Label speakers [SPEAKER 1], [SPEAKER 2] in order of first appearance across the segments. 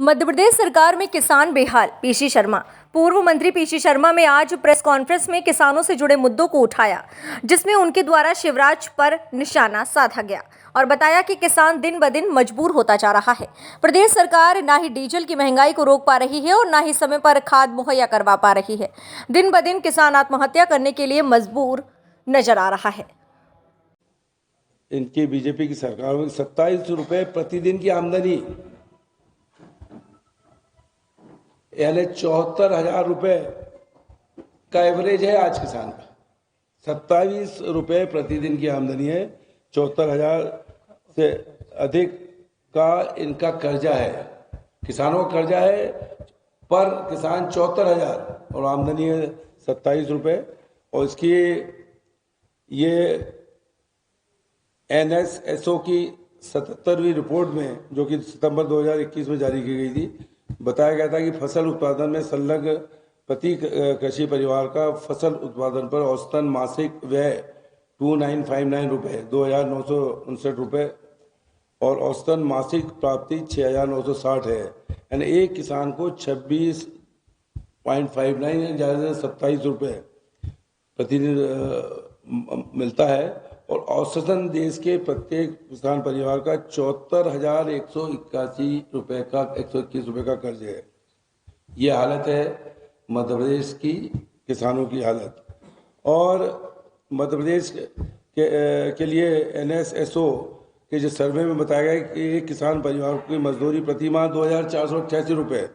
[SPEAKER 1] मध्य प्रदेश सरकार में किसान बेहाल, पीसी शर्मा। पूर्व मंत्री पीसी शर्मा में आज प्रेस कॉन्फ्रेंस में किसानों से जुड़े मुद्दों को उठाया, जिसमें उनके द्वारा शिवराज पर निशाना साधा गया और बताया कि किसान दिन ब दिन मजबूर होता जा रहा है। प्रदेश सरकार ना ही डीजल की महंगाई को रोक पा रही है और ना ही समय पर खाद मुहैया करवा पा रही है। दिन ब दिन किसान आत्महत्या करने के लिए मजबूर नजर आ रहा है।
[SPEAKER 2] इनकी बीजेपी की सरकार में 27 रुपए प्रतिदिन की आमदनी, यानी 74,000 रुपए का एवरेज है आज किसान का। 27 रुपए प्रतिदिन की आमदनी है, 74,000 से अधिक का इनका कर्जा है। किसानों का कर्जा है पर किसान 74,000 और आमदनी है 27 रुपए। और इसकी ये NSSO की 77वीं रिपोर्ट में, जो कि सितंबर 2021 में जारी की गई थी, बताया गया था कि फसल उत्पादन में संलग्न प्रति कृषि परिवार का फसल उत्पादन पर औसतन मासिक व्यय 2959 रुपये 2,959 रुपये और औसतन मासिक प्राप्ति 6,960 है। यानी एक किसान को 26.59 ज़्यादा से 27 रुपये प्रतिदिन मिलता है और औसतन देश के प्रत्येक किसान परिवार का 74,181 रुपये का 121 रुपये का कर्ज है। ये हालत है मध्य प्रदेश की किसानों की हालत। और मध्य प्रदेश के लिए NSSO के जो सर्वे में बताया गया कि एक किसान परिवार की मजदूरी प्रति माह 2,488 रुपये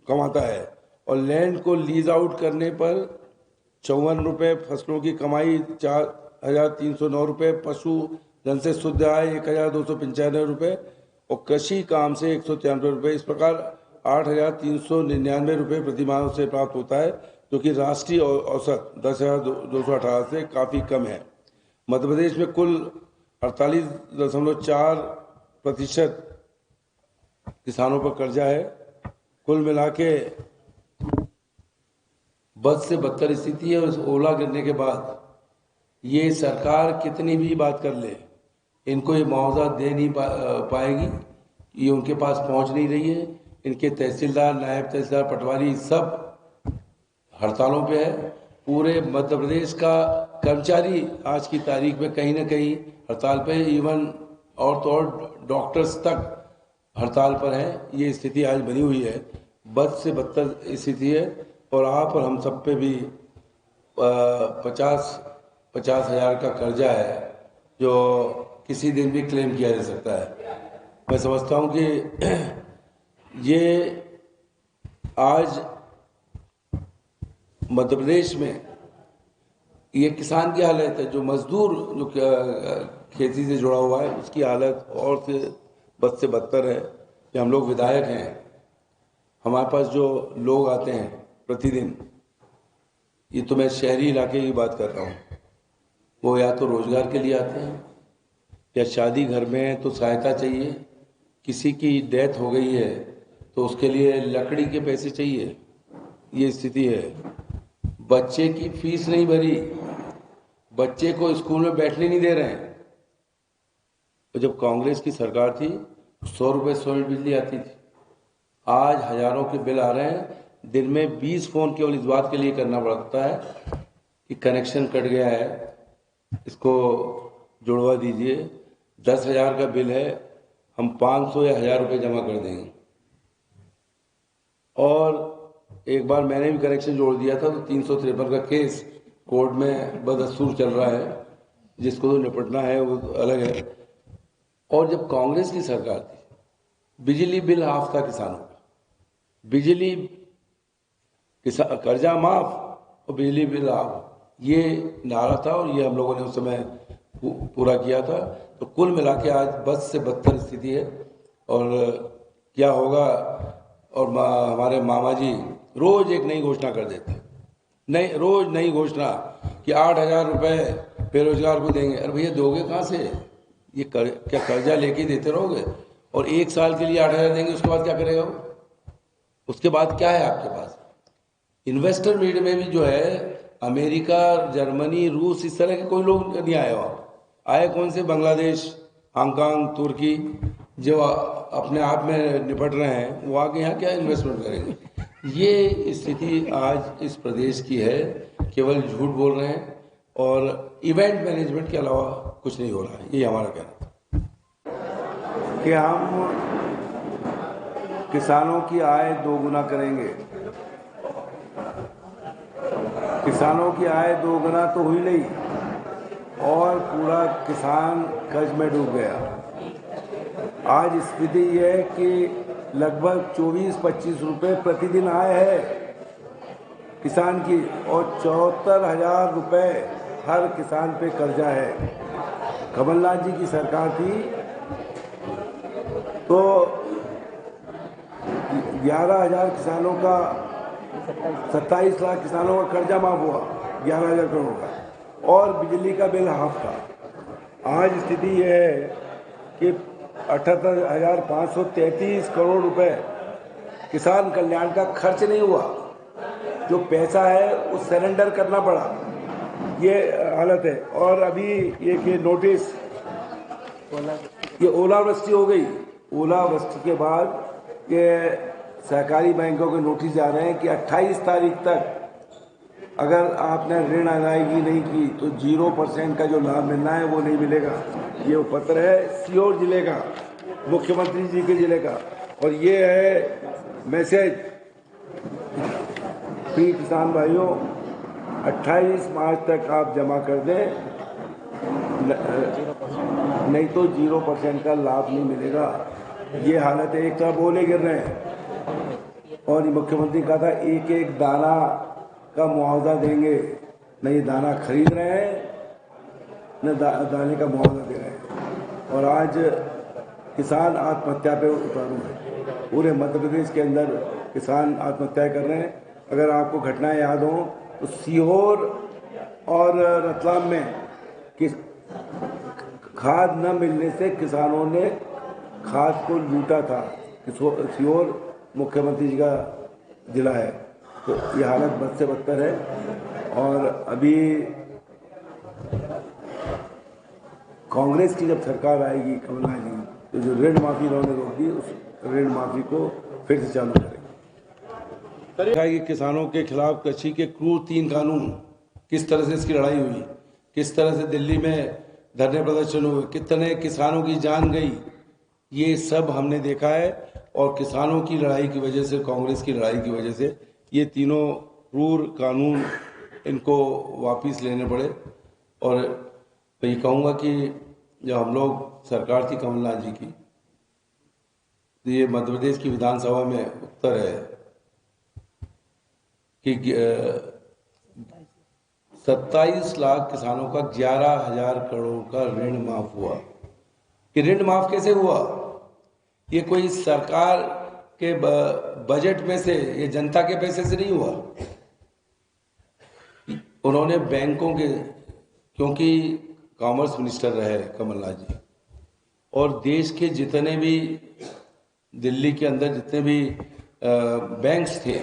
[SPEAKER 2] कमाता है और लैंड को लीज आउट करने पर 54 रुपये, फसलों की कमाई 4,309 रुपये, पशु धन से शुद्ध आय 1,295 रुपये और कृषि काम से 193 रुपये। इस प्रकार 8,399 रुपये प्रति माह से प्राप्त होता है, जो कि राष्ट्रीय औसत 10,218 से काफ़ी कम है। मध्य प्रदेश में कुल 48.4% किसानों पर कर्जा है। कुल मिला के बद से बदतर स्थिति है। और ओला गिरने के बाद ये सरकार कितनी भी बात कर ले, इनको ये मुआवजा दे नहीं पाएगी। ये उनके पास पहुंच नहीं रही है। इनके तहसीलदार, नायब तहसीलदार, पटवारी सब हड़तालों पे है। पूरे मध्य प्रदेश का कर्मचारी आज की तारीख में कहीं ना कहीं हड़ताल पे, इवन और तो और डॉक्टर्स तक हड़ताल पर हैं। ये स्थिति आज बनी हुई है, बद से बदतर स्थिति है। और आप और हम सब पे भी 50,000 का कर्जा है, जो किसी दिन भी क्लेम किया जा सकता है। मैं समझता हूँ कि ये आज मध्य प्रदेश में ये किसान की हालत है, जो मजदूर जो खेती से जुड़ा हुआ है उसकी हालत और से बद से बदतर है। कि हम लोग विधायक हैं, हमारे पास जो लोग आते हैं प्रतिदिन, ये तो मैं शहरी इलाके की बात कर रहा हूँ, वो या तो रोजगार के लिए आते हैं या शादी घर में है तो सहायता चाहिए, किसी की डेथ हो गई है तो उसके लिए लकड़ी के पैसे चाहिए। ये स्थिति है। बच्चे की फीस नहीं भरी, बच्चे को स्कूल में बैठने नहीं दे रहे हैं। तो जब कांग्रेस की सरकार थी 100 रुपये यूनिट बिजली आती थी, आज हजारों के बिल आ रहे हैं। दिन में 20 फोन केवल इस बात के लिए करना पड़ता है कि कनेक्शन कट गया है, इसको जुड़वा दीजिए। 10,000 का बिल है, हम 500 या 1,000 रुपये जमा कर देंगे। और एक बार मैंने भी कनेक्शन जोड़ दिया था तो 353 का केस कोर्ट में बदस्तूर चल रहा है, जिसको तो निपटना है वो अलग है। और जब कांग्रेस की सरकार थी, बिजली बिल हाफ था किसानों का, बिजली कर्जा माफ और बिजली बिल हाफ, ये नारा था और ये हम लोगों ने उस समय पूरा किया था। तो कुल मिला के आज बद से बदतर स्थिति है। और क्या होगा, और हमारे मामा जी रोज एक नई घोषणा कर देते हैं, रोज नई घोषणा कि 8,000 रुपये बेरोजगार को देंगे। अरे भैया, दोगे कहाँ से? ये क्या कर्जा लेके देते रहोगे? और 1 साल के लिए 8,000 देंगे, उसके बाद क्या करेगा वो? उसके बाद क्या है आपके पास? इन्वेस्टर मीट में भी जो है अमेरिका, जर्मनी, रूस, इस तरह के कोई लोग नहीं आए। वहाँ आए कौन से? बांग्लादेश, हांगकांग, तुर्की, जो अपने आप में निपट रहे हैं वो आगे यहाँ क्या इन्वेस्टमेंट करेंगे। ये स्थिति आज इस प्रदेश की है, केवल झूठ बोल रहे हैं और इवेंट मैनेजमेंट के अलावा कुछ नहीं हो रहा है, ये हमारा कहना है
[SPEAKER 3] कि हम किसानों की आय दोगुना करेंगे। किसानों की आय दोगुना तो हुई नहीं और पूरा किसान कर्ज में डूब गया। आज स्थिति यह है कि लगभग 24-25 रुपये प्रतिदिन आय है किसान की और 74,000 रुपये हर किसान पे कर्जा है। कमलनाथ जी की सरकार थी तो 11,000 किसानों का 27 लाख किसानों का कर्जा माफ हुआ 11,000 करोड़ का और बिजली का बिल हाफ था। आज स्थिति यह है कि 78,533 करोड़ रुपए किसान कल्याण का खर्च नहीं हुआ। जो पैसा है वो सरेंडर करना पड़ा, ये हालत है। और अभी ये नोटिस ये ओलावृष्टि हो गई। ओलावृष्टि के बाद ये सहकारी बैंकों के नोटिस जा रहे हैं कि 28 तारीख तक अगर आपने ऋण अदायगी नहीं की तो 0% का जो लाभ मिलना है वो नहीं मिलेगा। ये पत्र है सीहोर जिले का, मुख्यमंत्री जी के जिले का, और ये है मैसेज। प्रिय किसान भाइयों, 28 मार्च तक आप जमा कर दें, नहीं तो 0% का लाभ नहीं मिलेगा। ये हालत है। एक तरफ ओले गिर रहे हैं और मुख्यमंत्री कहा था एक एक दाना का मुआवजा देंगे, न ये दाना खरीद रहे हैं न दाने का मुआवजा दे रहे हैं। और आज किसान आत्महत्या पे उतारू है। पूरे मध्य प्रदेश के अंदर किसान आत्महत्या कर रहे हैं। अगर आपको घटनाएं याद हो तो सीहोर और रतलाम में खाद न मिलने से किसानों ने खाद को लूटा था। सीहोर मुख्यमंत्री जी का जिला है, तो ये हालत बद से बदतर है। और अभी कांग्रेस की जब सरकार आएगी कमलनाथ जी, तो जो ऋण माफी उन्होंने रोक दी उस ऋण माफी को फिर से चालू करेंगे। कि किसानों के खिलाफ कृषि के क्रूर 3 कानून, किस तरह से इसकी लड़ाई हुई, किस तरह से दिल्ली में धरने प्रदर्शन हुए, कितने किसानों की जान गई, ये सब हमने देखा है। और किसानों की लड़ाई की वजह से, कांग्रेस की लड़ाई की वजह से ये तीनों क्रूर कानून इनको वापस लेने पड़े। और मैं ये कहूँगा कि जब हम लोग सरकार थी कमलनाथ जी की, तो ये मध्य प्रदेश की विधानसभा में उत्तर है कि 27 लाख किसानों का 11,000 करोड़ का ऋण माफ हुआ। कि ऋण माफ कैसे हुआ? ये कोई सरकार के बजट में से, ये जनता के पैसे से नहीं हुआ। उन्होंने बैंकों के, क्योंकि कॉमर्स मिनिस्टर रहे कमलनाथ जी, और देश के जितने भी दिल्ली के अंदर जितने भी बैंक्स थे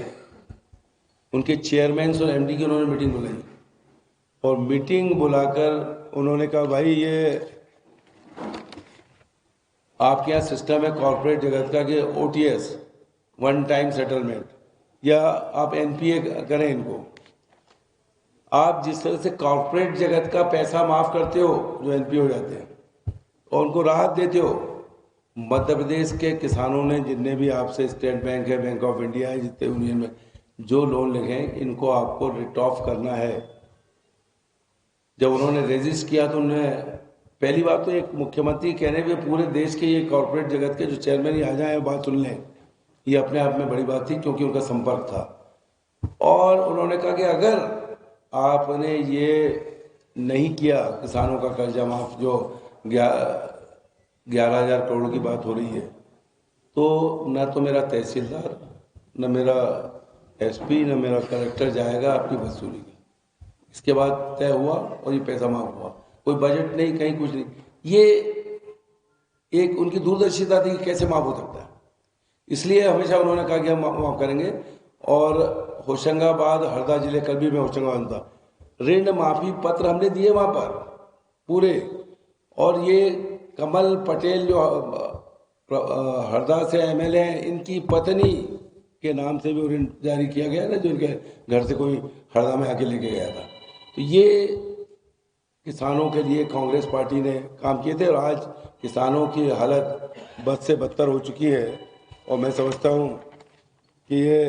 [SPEAKER 3] उनके चेयरमैन और एमडी की उन्होंने मीटिंग बुलाई। और मीटिंग बुलाकर उन्होंने कहा भाई ये आपके यहाँ सिस्टम है कॉर्पोरेट जगत का कि OTS, वन टाइम सेटलमेंट, या आप NPA करें इनको। आप जिस तरह से कॉर्पोरेट जगत का पैसा माफ करते हो जो NPA हो जाते हैं और उनको राहत देते हो, मध्य प्रदेश के किसानों ने जितने भी आपसे, स्टेट बैंक है, बैंक ऑफ इंडिया है, जितने यूनियन में जो लोन लिखे हैं, इनको आपको रिट ऑफ करना है। जब उन्होंने रजिस्ट किया तो उन्होंने पहली बात तो एक मुख्यमंत्री कहने भी पूरे देश के ये कॉर्पोरेट जगत के जो चेयरमैन ही आ जाए बात सुन लें, ये अपने आप में बड़ी बात थी क्योंकि उनका संपर्क था। और उन्होंने कहा कि अगर आपने ये नहीं किया, किसानों का कर्जा माफ जो 11,000 करोड़ की बात हो रही है, तो न तो मेरा तहसीलदार, न मेरा SP, न मेरा कलेक्टर जाएगा आपकी वसूली की। इसके बाद तय हुआ और ये पैसा माफ हुआ। कोई बजट नहीं, कहीं कुछ नहीं। ये एक उनकी दूरदर्शिता थी कि कैसे माफ हो सकता है। इसलिए हमेशा उन्होंने कहा कि हम माफ करेंगे। और होशंगाबाद, हरदा जिले, कल भी मैं होशंगाबाद था, ऋण माफी पत्र हमने दिए वहां पर पूरे। और ये कमल पटेल जो
[SPEAKER 2] हरदा से एमएलए हैं, इनकी पत्नी के नाम से भी ऋण जारी किया गया ना, जो इनके घर से कोई हरदा में आके लेके गया था। तो ये किसानों के लिए कांग्रेस पार्टी ने काम किए थे और आज किसानों की हालत बद से बदतर हो चुकी है। और मैं समझता हूँ कि ये